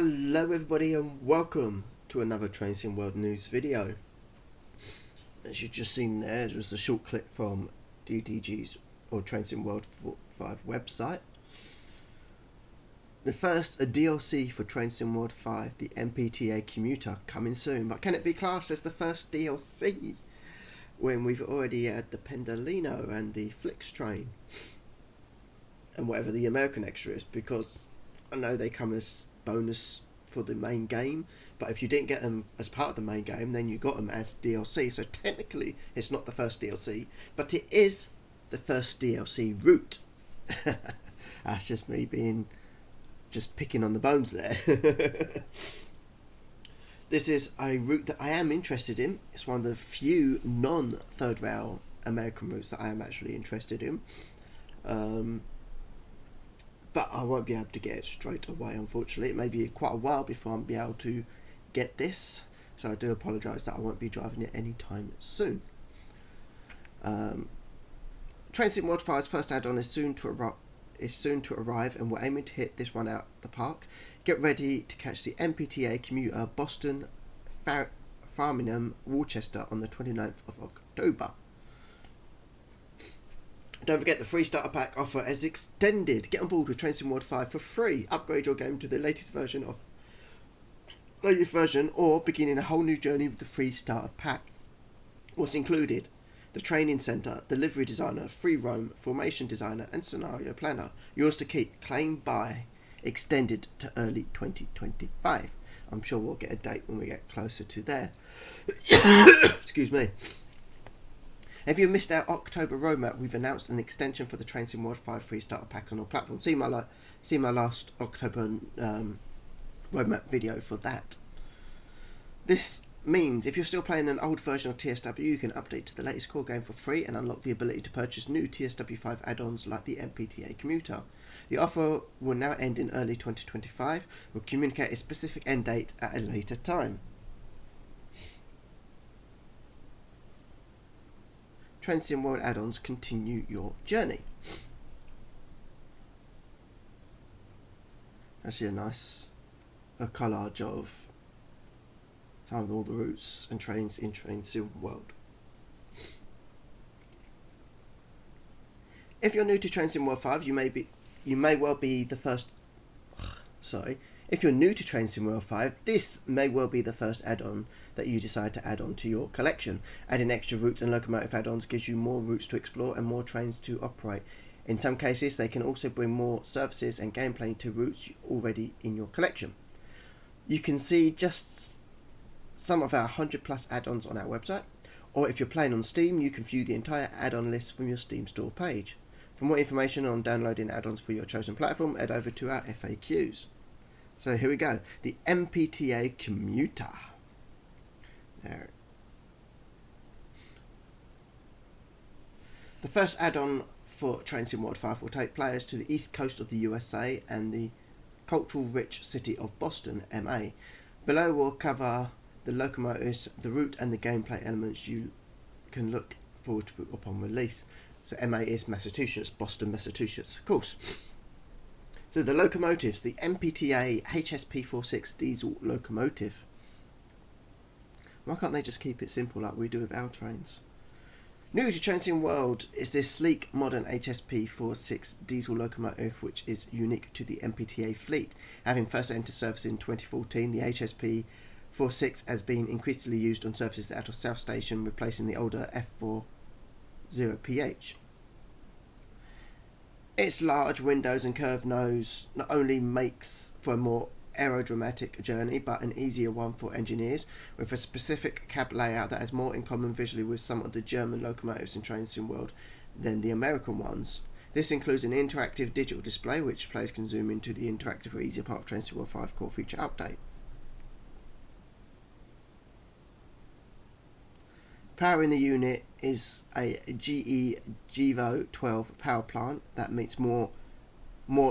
Hello everybody and welcome to another Train Sim World News video. As you've just seen there, it was a short clip from DDG's or Train Sim World 5 website. The first DLC for Train Sim World 5, the MBTA Commuter, coming soon. But can it be classed as the first DLC when we've already had the Pendolino and the Flix train and whatever the American extra is? Because I know they come as bonus for the main game, but if you didn't get them as part of the main game, then you got them as DLC. So technically it's not the first DLC, but it is the first DLC route. That's just me being picking on the bones there. This is a route that I am interested in. It's one of the few non-third rail American routes that I am actually interested in. But I won't be able to get it straight away, unfortunately. It may be quite a while before I'll be able to get this, so I do apologise that I won't be driving it anytime soon. Train Sim World 5's first add-on is soon to arrive, and we're aiming to hit this one out the park. Get ready to catch the MBTA Commuter Boston, Farmingham, Worcester on the 29th of October. Don't forget the free starter pack offer is extended. Get on board with Train Sim World 5 for free. Upgrade your game to the latest version or beginning a whole new journey with the free starter pack. What's included? The training centre, delivery designer, free roam, formation designer and scenario planner. Yours to keep. Claim by. Extended to early 2025. I'm sure we'll get a date when we get closer to there. Excuse me. If you missed our October roadmap, we've announced an extension for the Train Sim World 5 free starter pack on all platforms. See my last October roadmap video for that. This means if you're still playing an old version of TSW, you can update to the latest core game for free and unlock the ability to purchase new TSW5 add-ons like the MBTA Commuter. The offer will now end in early 2025. We'll communicate a specific end date at a later time. Train Sim World add-ons, continue your journey. Actually a nice collage of some of all the routes and trains in Train Sim World. If you're new to Train Sim World 5, you may well be the first. If you're new to Train Sim World 5, this may well be the first add-on that you decide to add on to your collection. Adding extra routes and locomotive add-ons gives you more routes to explore and more trains to operate. In some cases, they can also bring more services and gameplay to routes already in your collection. You can see just some of our 100 plus add-ons on our website, or if you're playing on Steam, you can view the entire add-on list from your Steam store page. For more information on downloading add-ons for your chosen platform, head over to our FAQs. So here we go, the MBTA Commuter. There. The first add-on for Train Sim World 5 will take players to the east coast of the USA and the cultural-rich city of Boston, MA. Below we'll cover the locomotives, the route and the gameplay elements you can look forward to upon release. So MA is Massachusetts, Boston, Massachusetts, of course. So the locomotives, the MBTA HSP46 diesel locomotive. Why can't they just keep it simple like we do with our trains? New to Train Sim World is this sleek modern HSP46 diesel locomotive, which is unique to the MBTA fleet. Having first entered service in 2014, the HSP46 has been increasingly used on services out of South Station, replacing the older F40PH. Its large windows and curved nose not only makes for a more aerodramatic journey, but an easier one for engineers, with a specific cab layout that has more in common visually with some of the German locomotives in Train Sim World than the American ones. This includes an interactive digital display, which players can zoom into the interactive or easier part of Train Sim World 5 core feature update. Powering the unit is a GE Gevo 12 power plant that meets more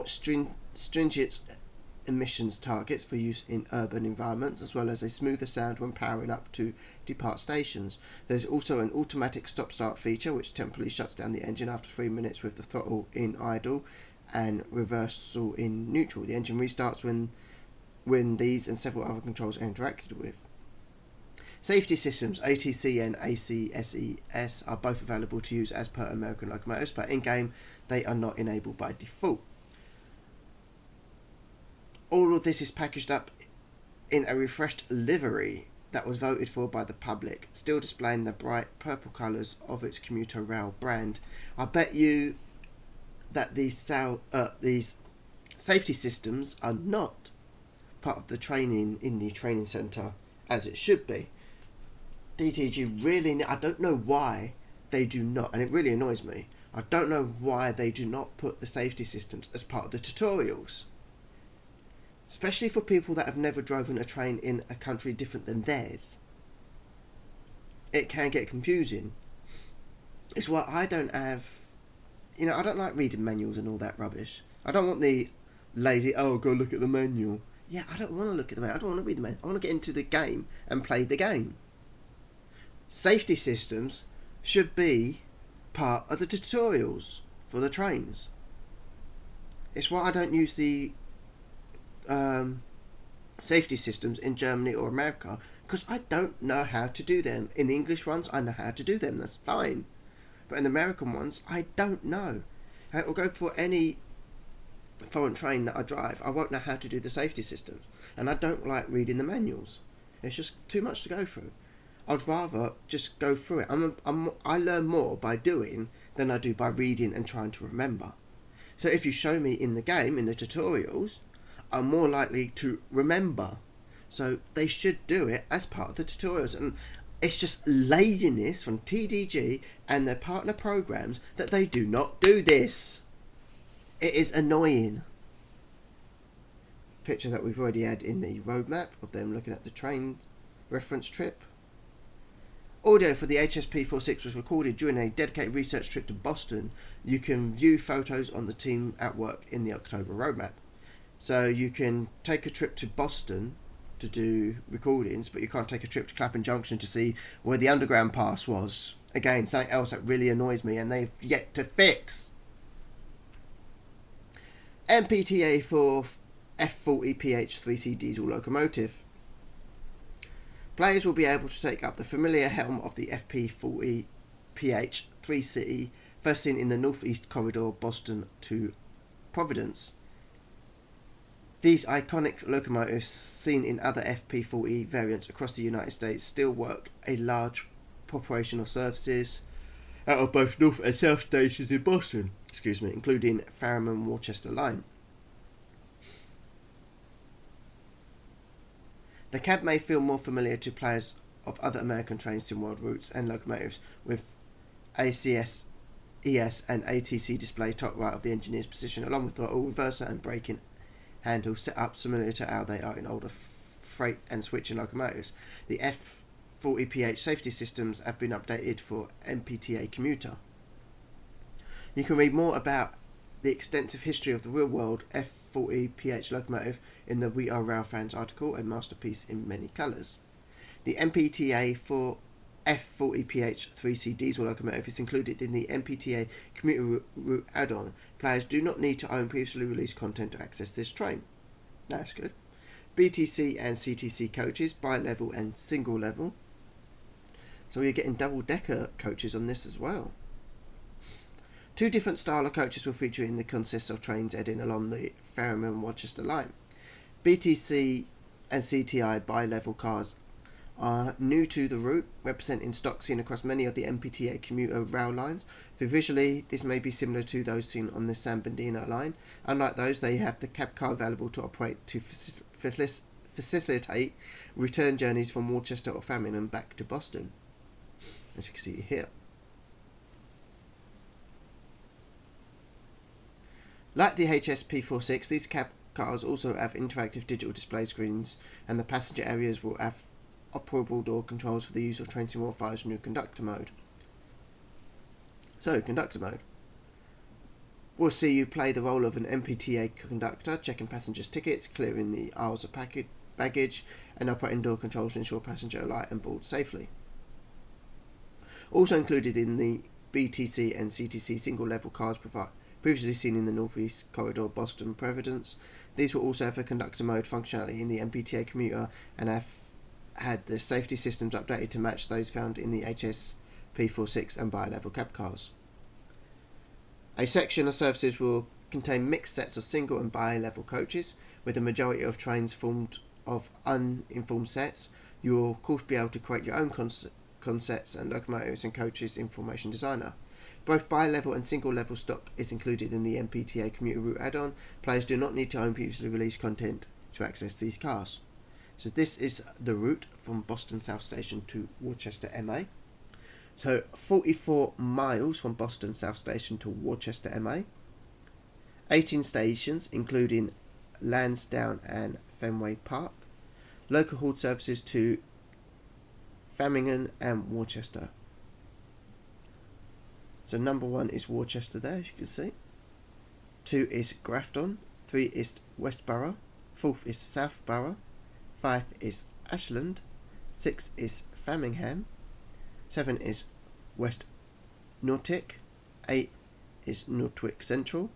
stringent emissions targets for use in urban environments, as well as a smoother sound when powering up to depart stations. There's also an automatic stop-start feature which temporarily shuts down the engine after 3 minutes with the throttle in idle and reversal in neutral. The engine restarts when when these and several other controls are interacted with. Safety systems ATC and ACSES are both available to use as per American locomotives, but in-game they are not enabled by default. All of this is packaged up in a refreshed livery that was voted for by the public, still displaying the bright purple colours of its commuter rail brand. I bet you that these safety systems are not part of the training in the training centre as it should be. DTG really, I don't know why they do not, and it really annoys me. I don't know why they do not put the safety systems as part of the tutorials. Especially for people that have never driven a train in a country different than theirs. It can get confusing. It's why I don't have, I don't like reading manuals and all that rubbish. I don't want the lazy, go look at the manual. Yeah, I don't want to look at the manual. I don't want to read the manual. I want to get into the game and play the game. Safety systems should be part of the tutorials for the trains. It's why I don't use the safety systems in Germany or America, because I don't know how to do them. In the English ones, I know how to do them, that's fine. But in the American ones, I don't know. It will go for any foreign train that I drive. I won't know how to do the safety systems. And I don't like reading the manuals. It's just too much to go through. I'd rather just go through it. I learn more by doing than I do by reading and trying to remember. So if you show me in the game, in the tutorials, I'm more likely to remember. So they should do it as part of the tutorials. And it's just laziness from TDG and their partner programs that they do not do this. It is annoying. Picture that we've already had in the roadmap of them looking at the train reference trip. Audio for the HSP46 was recorded during a dedicated research trip to Boston. You can view photos on the team at work in the October roadmap. So you can take a trip to Boston to do recordings, but you can't take a trip to Clapham Junction to see where the underground pass was. Again, something else that really annoys me and they've yet to fix. MBTA for F40PH 3C diesel locomotive. Players will be able to take up the familiar helm of the FP40PH 3C, first seen in the northeast corridor Boston to Providence. These iconic locomotives, seen in other FP40 variants across the United States, still work a large proportion of services out of both North and South stations in Boston, including Fareham-Worcester line. The cab may feel more familiar to players of other American train sim world routes and locomotives, with ACS, ES and ATC display top right of the engineer's position, along with throttle reverser and braking handles set up similar to how they are in older freight and switching locomotives. The F40PH safety systems have been updated for MBTA Commuter. You can read more about the extensive history of the real-world F40PH locomotive in the We Are Rail Fans article, a masterpiece in many colours. The MBTA for F40PH 3C diesel locomotive is included in the MBTA Commuter route add-on. Players do not need to own previously released content to access this train. That's good. BTC and CTC coaches, bi-level and single level. So we're getting double-decker coaches on this as well. Two different style of coaches will feature in the consist of trains heading along the Fareham and Worcester line. BTC and CTI bi-level cars are new to the route, representing stock seen across many of the MBTA commuter rail lines. So visually, this may be similar to those seen on the San Bernardino line. Unlike those, they have the cab car available to operate to facilitate return journeys from Worcester or Fareham and back to Boston, as you can see here. Like the HSP46, these cab cars also have interactive digital display screens, and the passenger areas will have operable door controls for the use of Train Sim 5's new conductor mode. So, conductor mode. We'll see you play the role of an MBTA conductor, checking passengers' tickets, clearing the aisles of baggage, and operating door controls to ensure passengers alight and board safely. Also included in the BTC and CTC single level cars previously seen in the Northeast Corridor Boston Providence. These will also have a conductor mode functionality in the MBTA Commuter and have had the safety systems updated to match those found in the HS P46 and bi-level cab cars. A section of services will contain mixed sets of single and bi-level coaches, with the majority of trains formed of uninformed sets. You will of course be able to create your own concepts and locomotives and coaches in Formation Designer. Both bi-level and single-level stock is included in the MBTA Commuter Route add-on. Players do not need to own previously released content to access these cars. So this is the route from Boston South Station to Worcester MA. So 44 miles from Boston South Station to Worcester MA. 18 stations including Lansdowne and Fenway Park. Local hauled services to Framingham and Worcester. So number 1 is Worcester there, as you can see. 2 is Grafton. 3 is Westborough. 4 is Southborough. 5 is Ashland. 6 is Framingham. 7 is West Nortwick. 8 is Nortwick Central.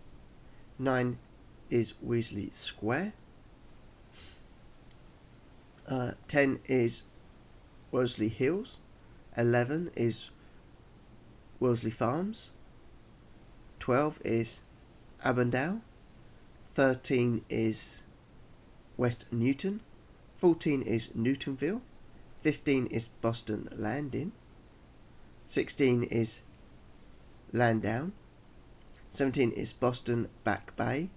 9 is Weasley Square. 10 is Worsley Hills. 11 is Worsley Farms. 12 is Avondale. 13 is West Newton. 14 is Newtonville. 15 is Boston Landing. 16 is Landown. 17 is Boston Back Bay.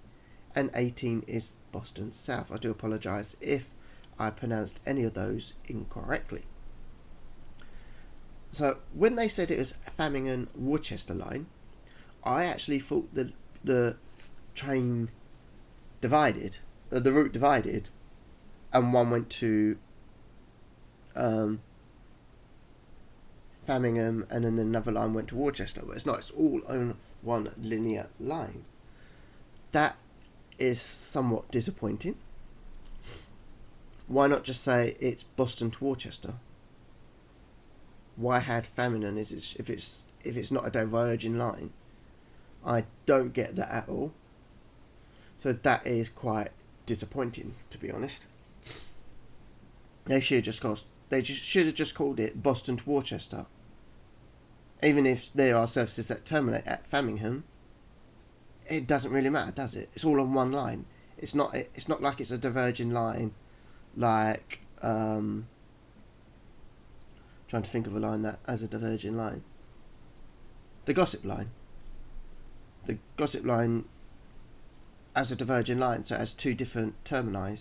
And 18 is Boston South. I do apologise if I pronounced any of those incorrectly. So when they said it was Framingham Worcester line, I actually thought that the train divided, the route divided, and one went to Framingham and then another line went to Worcester. But it's not, it's all on one linear line. That is somewhat disappointing. Why not just say it's Boston to Worcester? Why had Framingham if it's not a diverging line? I don't get that at all. So that is quite disappointing, to be honest. They should have just called it Boston to Worcester. Even if there are services that terminate at Framingham, it doesn't really matter, does it? It's all on one line. It's not like it's a diverging line, like trying to think of a line that has a diverging line. The Gossip Line. The Gossip Line has a diverging line, so it has two different termini.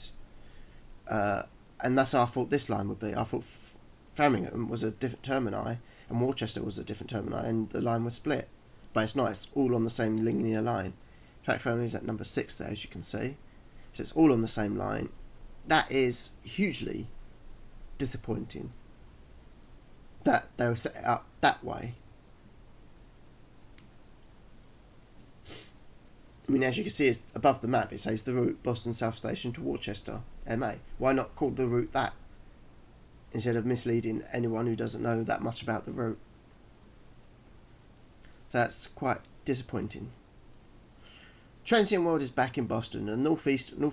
And that's how I thought this line would be. I thought Framingham was a different termini and Worcester was a different termini, and the line was split. But it's not, it's all on the same linear line. In fact, Framingham is at number 6 there, as you can see. So it's all on the same line. That is hugely disappointing that they were set it up that way. I mean, as you can see, it's above the map. It says the route Boston South Station to Worcester, MA. Why not call the route that, instead of misleading anyone who doesn't know that much about the route? So that's quite disappointing. Transient World is back in Boston, and North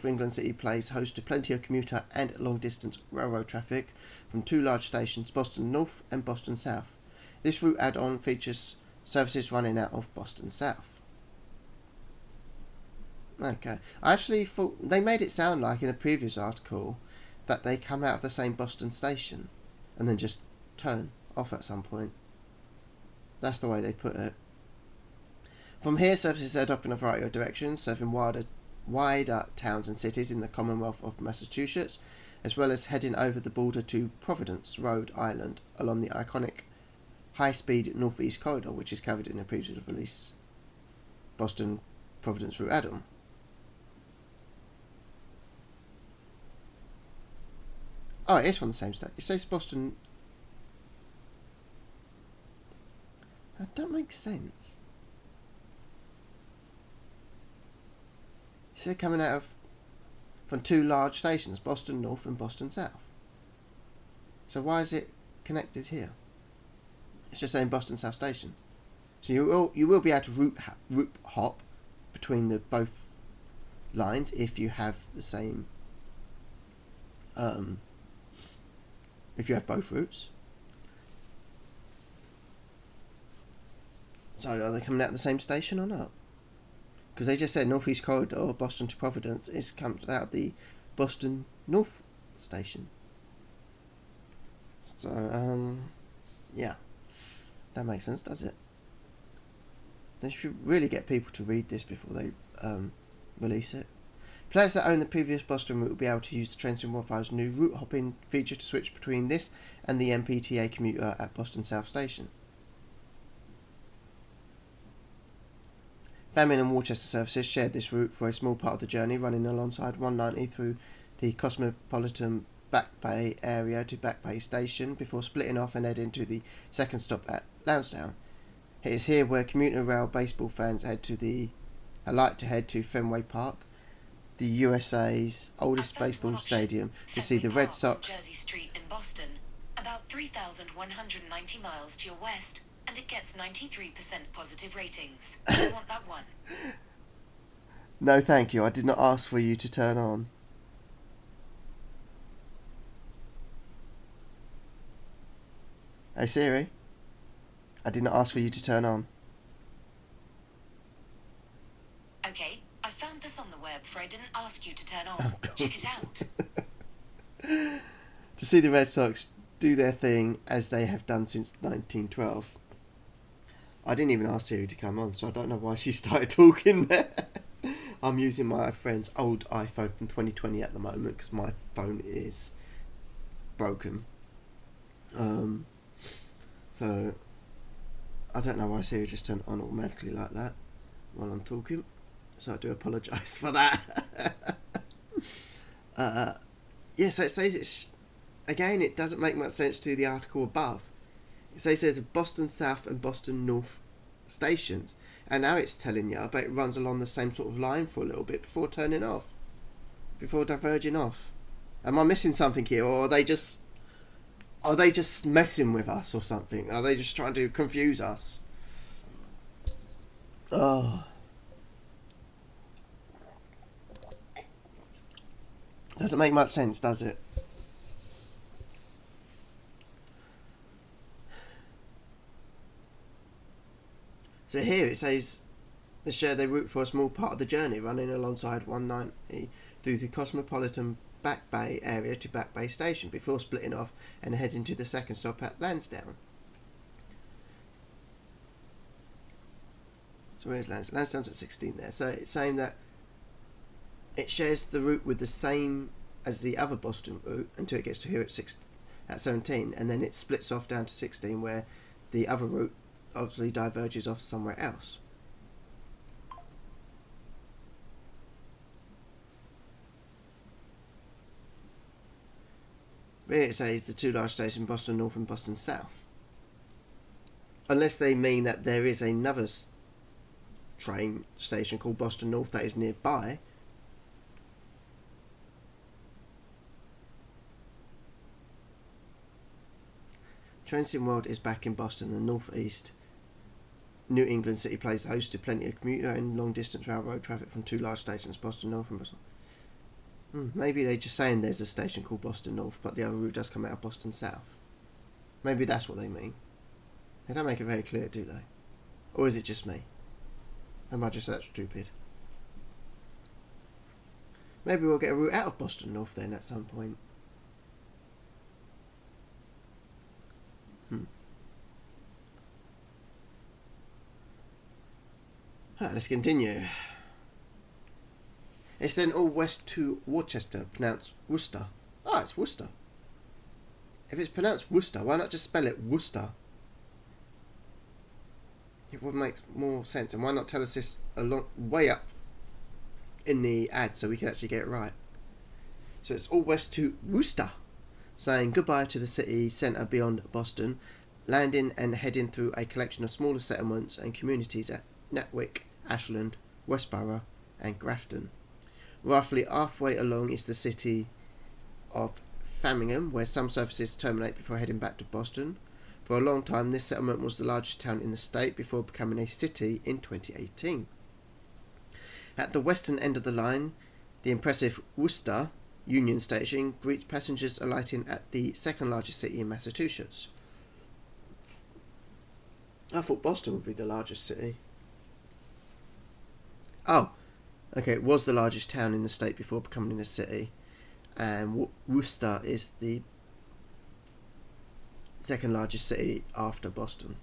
England City plays host to plenty of commuter and long-distance railroad traffic from two large stations, Boston North and Boston South. This route add-on features services running out of Boston South. Okay, I actually thought they made it sound like in a previous article that they come out of the same Boston station and then just turn off at some point. That's the way they put it. From here, services head off in a variety of directions, serving wider towns and cities in the Commonwealth of Massachusetts, as well as heading over the border to Providence, Rhode Island, along the iconic high-speed Northeast Corridor, which is covered in a previous release Boston Providence route add-on. Oh, it is from the same state. It says Boston. That don't make sense. It said coming out of from two large stations, Boston North and Boston South. So why is it connected here? It's just saying Boston South Station. So you will be able to route hop between the both lines if you have the same if you have both routes. So are they coming out of the same station or not? Because they just said Northeast Corridor, Boston to Providence, comes out the Boston North station. So, yeah. That makes sense, does it? They should really get people to read this before they release it. Players that own the previous Boston route will be able to use the TrainSim 1000's new route hopping feature to switch between this and the MBTA Commuter at Boston South Station. Famine and Worcester services shared this route for a small part of the journey, running alongside 190 through the Cosmopolitan Back Bay area to Back Bay Station before splitting off and heading to the second stop at Lansdowne. It is here where commuter rail baseball fans like to head to Fenway Park, the USA's oldest baseball stadium, to see the Red Sox. Jersey Street in Boston, about 3,190 miles to your west, and it gets 93% positive ratings. Do you want that one? No, thank you. I did not ask for you to turn on. Hey Siri, I did not ask for you to turn on. Okay, I found this on the web, for I didn't ask you to turn on. Oh, God. Check it out. To see the Red Sox do their thing as they have done since 1912. I didn't even ask Siri to come on, so I don't know why she started talking there. I'm using my friend's old iPhone from 2020 at the moment because my phone is broken. So I don't know why Siri just turned on automatically like that while I'm talking. So I do apologise for that. So it says it doesn't make much sense to the article above. It says there's a Boston South and Boston North stations, and now it's telling you, but it runs along the same sort of line for a little bit before turning off, before diverging off. Am I missing something here, or are they just messing with us or something? Are they just trying to confuse us? Oh. Doesn't make much sense, does it? So here it says they share their route for a small part of the journey, running alongside 190 through the Cosmopolitan Back Bay area to Back Bay Station before splitting off and heading to the second stop at Lansdowne. So where's Lansdowne? Lansdowne's at 16 there. So it's saying that it shares the route with the same as the other Boston route until it gets to here at 17, and then it splits off down to 16 where the other route obviously diverges off somewhere else. Here it says the two large stations, Boston North and Boston South. Unless they mean that there is another train station called Boston North that is nearby. TrainSim World is back in Boston. The northeast New England city plays host to plenty of commuter and long distance railroad traffic from two large stations, Boston North and Boston. Maybe they're just saying there's a station called Boston North, but the other route does come out of Boston South. Maybe that's what they mean. They don't make it very clear, do they? Or is it just me? Am I just that stupid? Maybe we'll get a route out of Boston North then at some point. Right, let's continue. It's then all west to Worcester, pronounced Worcester. Ah, it's Worcester. If it's pronounced Worcester, why not just spell it Worcester? It would make more sense. And why not tell us this way up in the ad so we can actually get it right? So it's all west to Worcester, saying goodbye to the city centre beyond Boston, landing and heading through a collection of smaller settlements and communities at Natwick, Ashland, Westborough and Grafton. Roughly halfway along is the city of Framingham, where some services terminate before heading back to Boston. For a long time, this settlement was the largest town in the state before becoming a city in 2018. At the western end of the line, the impressive Worcester Union Station greets passengers alighting at the second largest city in Massachusetts. I thought Boston would be the largest city. Oh, okay, it was the largest town in the state before becoming a city, and Worcester is the second largest city after Boston.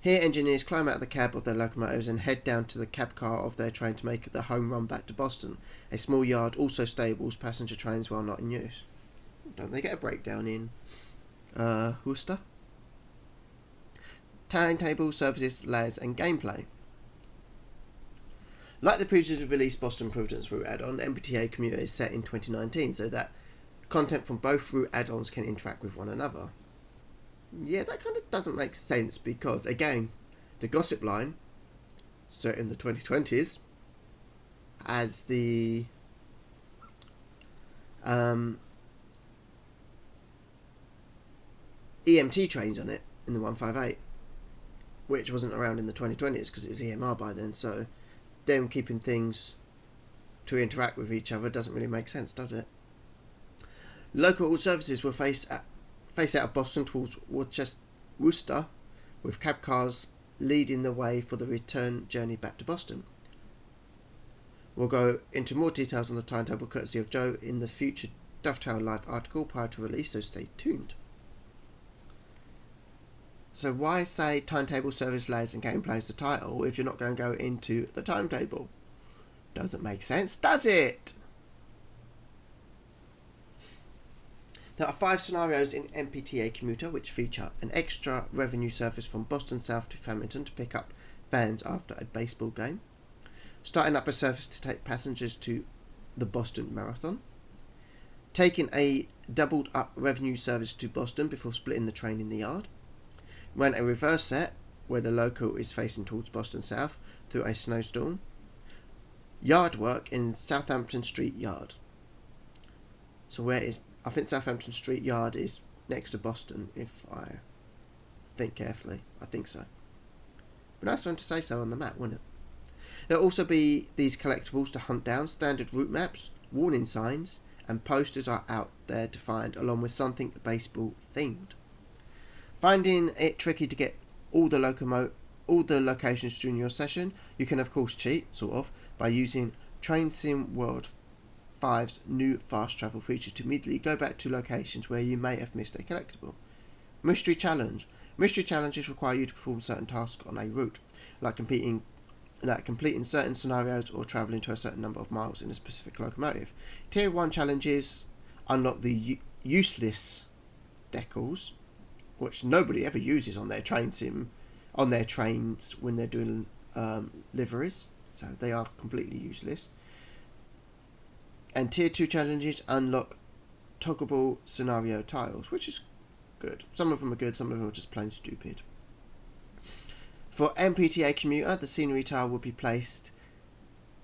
Here, engineers climb out of the cab of their locomotives and head down to the cab car of their train to make the home run back to Boston. A small yard also stables passenger trains while not in use. Don't they get a breakdown in Worcester? Timetable, services, layers and gameplay. Like the previously released Boston Providence route add-on, MBTA Commuter is set in 2019 so that content from both route add-ons can interact with one another. Yeah, that kind of doesn't make sense because, again, the gossip line, set in the 2020s, as the EMT trains on it in the 158, which wasn't around in the 2020s because it was EMR by then, so them keeping things to interact with each other doesn't really make sense, does it? Local services will face out of Boston towards Worcester, with cab cars leading the way for the return journey back to Boston. We'll go into more details on the timetable courtesy of Joe in the future Dovetail Live article prior to release, so stay tuned. So why say timetable, service, layers and gameplay is the title if you're not going to go into the timetable? Doesn't make sense, does it? There are 5 scenarios in MBTA Commuter which feature an extra revenue service from Boston South to Farmington to pick up fans after a baseball game, starting up a service to take passengers to the Boston Marathon, taking a doubled up revenue service to Boston before splitting the train in the yard, run a reverse set where the local is facing towards Boston South through a snowstorm, yard work in Southampton Street Yard. So I think Southampton Street Yard is next to Boston, if I think carefully. I think so. But nice one to say so on the map, wouldn't it? There'll also be these collectibles to hunt down, standard route maps, warning signs, and posters are out there to find, along with something baseball themed. Finding it tricky to get all the locations during your session, you can of course cheat, sort of, by using Train Sim World 5's new fast travel feature to immediately go back to locations where you may have missed a collectible. Mystery Challenge. Mystery challenges require you to perform certain tasks on a route, like completing certain scenarios or travelling to a certain number of miles in a specific locomotive. Tier 1 challenges unlock the useless decals, which nobody ever uses on their trains when they're doing liveries, so they are completely useless. And Tier 2 challenges unlock toggleable scenario tiles, which is good. Some of them are good, some of them are just plain stupid. For MBTA Commuter, the scenery tile will be placed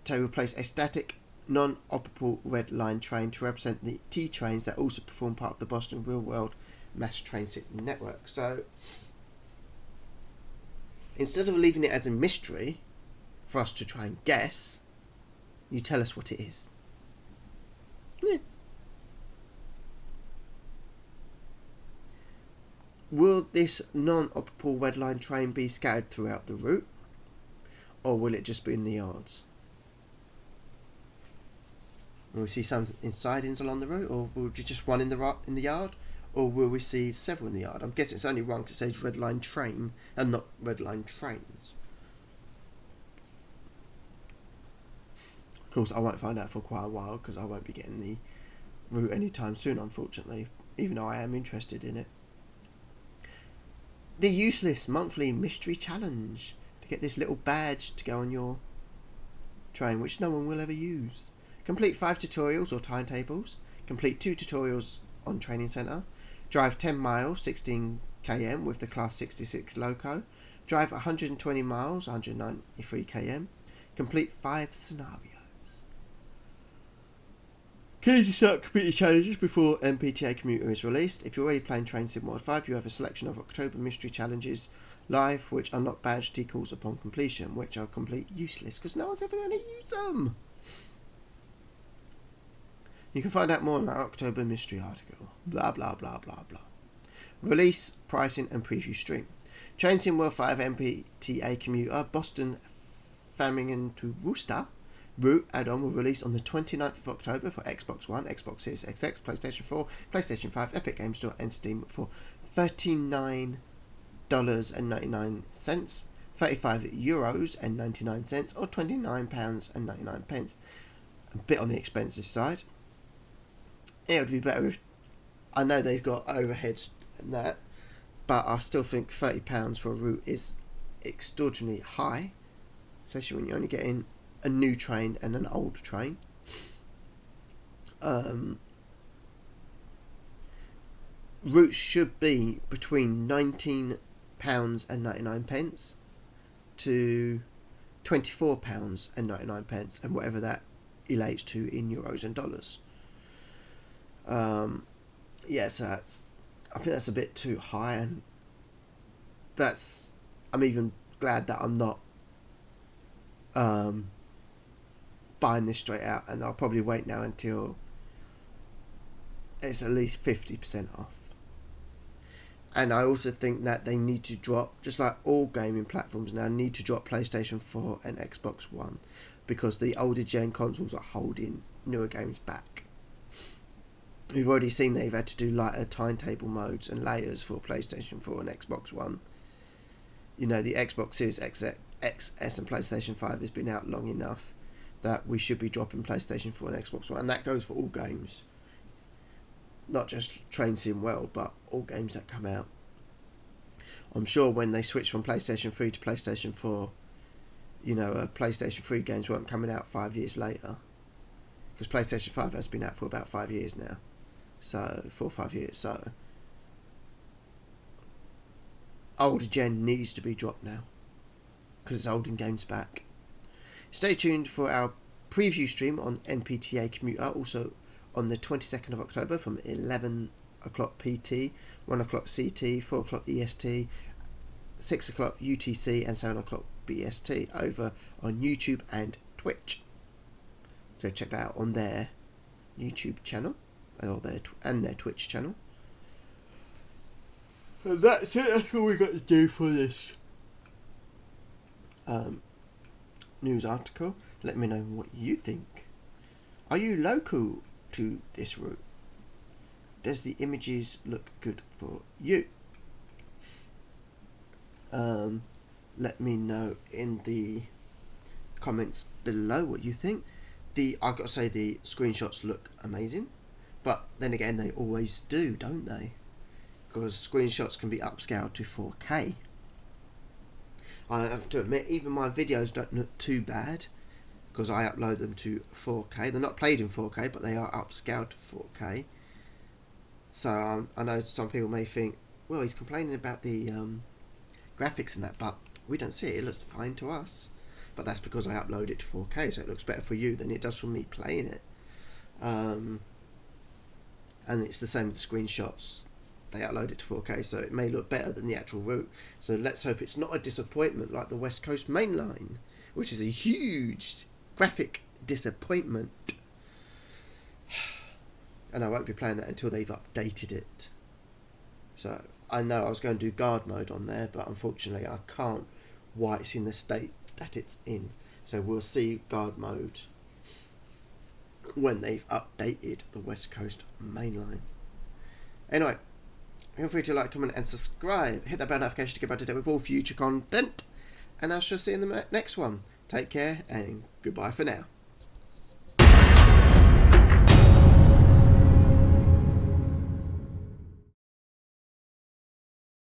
to replace a static, non-operable red line train to represent the T trains that also perform part of the Boston real-world mass transit network. So, instead of leaving it as a mystery for us to try and guess, you tell us what it is. Yeah. Will this non-operable red line train be scattered throughout the route, or will it just be in the yards? Will we see some sidings along the route, or will it be just one in the yard, or will we see several in the yard? I'm guessing it's only one because it says red line train and not red line trains. Of course, I won't find out for quite a while because I won't be getting the route anytime soon, unfortunately, even though I am interested in it. The useless monthly mystery challenge to get this little badge to go on your train, which no one will ever use. Complete 5 tutorials or timetables. Complete 2 tutorials on training centre. Drive 10 miles, 16 km with the Class 66 loco. Drive 120 miles, 193 km. Complete 5 scenarios. Key to start computer challenges before MBTA Commuter is released. If you're already playing Train Sim World 5, you have a selection of October mystery challenges live, which unlock badge decals upon completion, which are complete useless because no one's ever going to use them. You can find out more on that October mystery article. Blah blah blah blah blah. Release, pricing and preview stream. Train Sim World 5 MBTA Commuter Boston Framingham to Worcester Route add-on will release on the 29th of October for Xbox One, Xbox Series XX, PlayStation 4, PlayStation 5, Epic Games Store and Steam for $39.99, €35.99 or £29.99. A bit on the expensive side. It would be better if... I know they've got overheads and that, but I still think £30 for a route is extraordinarily high, especially when you're only getting a new train and an old train. Routes should be between £19.99 to £24.99, and whatever that relates to in euros and dollars. So I think that's a bit too high, and I'm even glad that I'm not buying this straight out, and I'll probably wait now until it's at least 50% off. And I also think that they need to drop, just like all gaming platforms now, need to drop PlayStation 4 and Xbox One, because the older gen consoles are holding newer games back. We've already seen they've had to do lighter timetable modes and layers for PlayStation 4 and Xbox One. You know, the Xbox Series XS and PlayStation 5 has been out long enough that we should be dropping PlayStation 4 and Xbox One, and that goes for all games, not just Train Sim World, but all games that come out. I'm sure when they switch from PlayStation 3 to PlayStation 4, PlayStation 3 games weren't coming out 5 years later, because PlayStation 5 has been out for about 5 years now, so 4 or 5 years. So older gen needs to be dropped now, because it's holding games back. Stay tuned for our preview stream on MBTA Commuter, also on the 22nd of October from 11 o'clock PT, 1 o'clock CT, 4 o'clock EST, 6 o'clock UTC and 7 o'clock BST over on YouTube and Twitch. So check that out on their YouTube channel and their Twitch channel. And that's it. That's all we got to do for this news article. Let me know what you think. Are you local to this route? Does the images look good for you? Let me know in the comments below what you think. I've got to say the screenshots look amazing, but then again they always do, don't they? Because screenshots can be upscaled to 4K. I have to admit, even my videos don't look too bad, because I upload them to 4K. They're not played in 4K, but they are upscaled to 4K. So I know some people may think, well, he's complaining about the graphics and that, but we don't see it. It looks fine to us. But that's because I upload it to 4K, so it looks better for you than it does for me playing it. And it's the same with the screenshots. They upload it to 4K, so it may look better than the actual route. So let's hope it's not a disappointment like the West Coast Main Line, which is a huge graphic disappointment. And I won't be playing that until they've updated it. So I know I was going to do guard mode on there, but unfortunately I can't while it's in the state that it's in. So we'll see guard mode when they've updated the West Coast Main Line. Anyway, feel free to like, comment and subscribe. Hit that bell notification to get up to date with all future content. And I shall see you in the next one. Take care and goodbye for now.